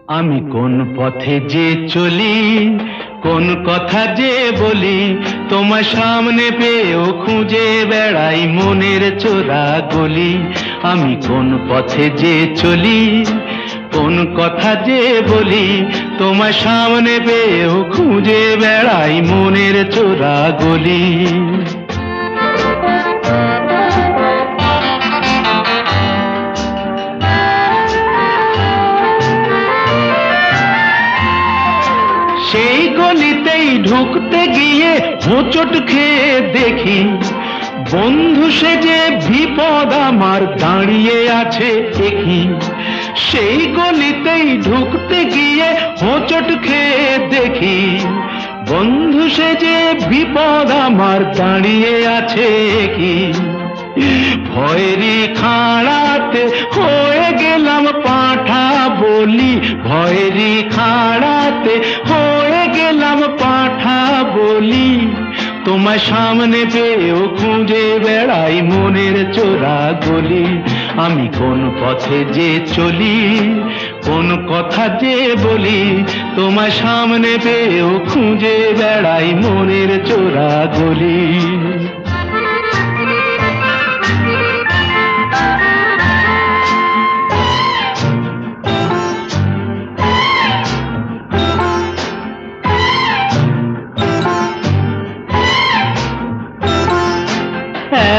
আমি কোন পথে যে চলি, কোন কথা যে বলি, তোমার সামনে পেয়েও খুঁজে বেড়াই মনের চোরা গলি। আমি কোন পথে যে চলি, কোন কথা যে বলি, তোমার সামনে পেয়েও খুঁজে বেড়াই মনের চোরা গলি। সেই গলিতেই ঢুকতে গিয়ে হোঁচট খেয়ে দেখি, বন্ধু সেজে বিপদ আমার দাঁড়িয়ে আছে দেখি। সেই গলিতেই ঢুকতে গিয়ে হোঁচট খেয়ে দেখি, বন্ধু সেজে বিপদ আমার দাঁড়িয়ে আছে কি। ভয়েরই খাড়াতে হয়ে গেলাম পাঁঠা বলি, ভয়েরই খাড়াতে হয়ে গেলাম পাঁঠা বলি। তোমার সামনে পেয়েও খুঁজে বেড়াই মনের চোরা গলি। আমি কোন পথে যে চলি, কোন কথা যে বলি, তোমার সামনে পেয়েও খুঁজে বেড়াই মনের চোরা গলি।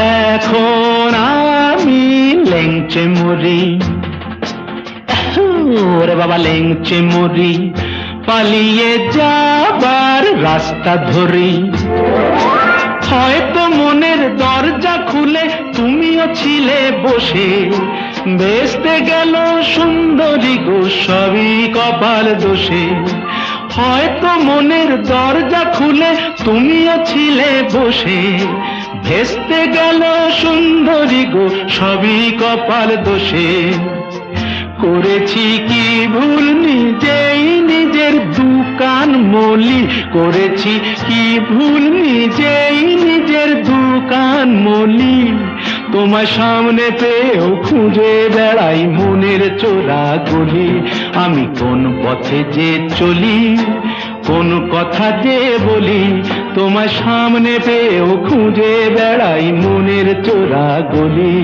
এখন আমি লেংচে মরি, ওরে বাবা লেংচে মরি, পালিয়ে যাবার রাস্তা ধরি। হয়তো মনের দরজা খুলে তুমিও ছিলে বসে, বেসতে গেল সুন্দরী গো সবই কপাল দোষে। হয়তো মনের দরজা খুলে তুমিও ছিলে বসে, ভেস্তে গেল সুন্দরী গো সবই কপাল দোষে। করেছি কি ভুল নিজেই নিজের দোকান মলি, করেছি কি ভুল নিজেই নিজের দোকান মলি। তোমার সামনে পেয়েও খুঁজে বেড়াই মনের চোরা গলি। আমি কোন পথে যে চলি, কোন কথা যে বলি, তোমার সামনে পেয়েও খুঁজে বেড়াই মনের চোরা গলি।